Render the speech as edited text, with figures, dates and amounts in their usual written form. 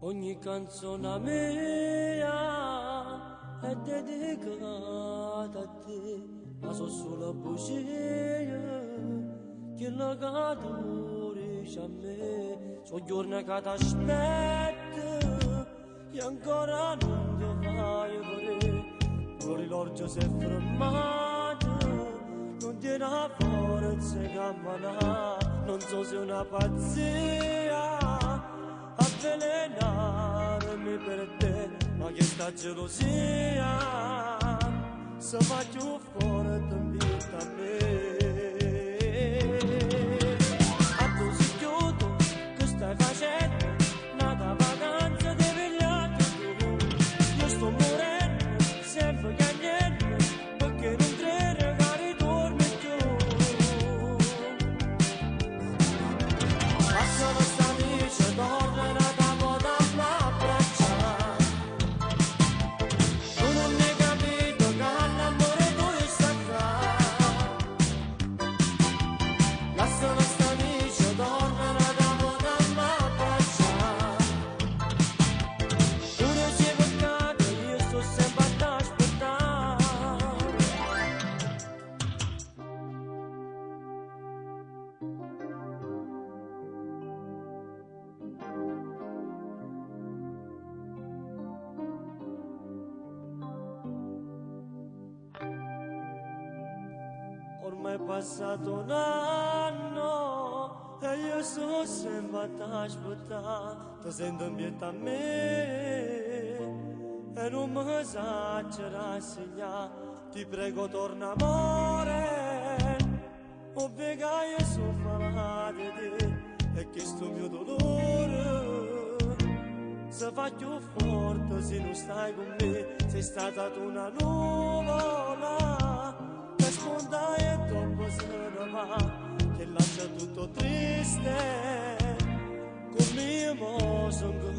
Ogni canzone mia è dedicata a te, ma so solo bugie che la cadurisci a me. So giorni che ti aspetto e ancora non ti fai vedere. L'orologio si è fermato, non tiene a forza camminare. Non so se è una pazzia avvelenarmi per te, ma che sta gelosia se fa più forte in vita a me. A tu si chiudo, che stai facendo? Nata vacanza di pigliato tu. Io sto morendo, sempre cagnendo, perché non credo che ritorni più. Passano sta amici, tornano. Ormai è passato un anno e io sono sempre a aspettare. Ti sento in pietà a me e non mi saggio rassegnare. Ti prego torna amore, ovvio che io sono malato di te e che sto mio dolore si fa più forte se non stai con me. Sei stata tu una nuvola che sponda e dopo se ne va, che lascia tutto triste, come io mo sono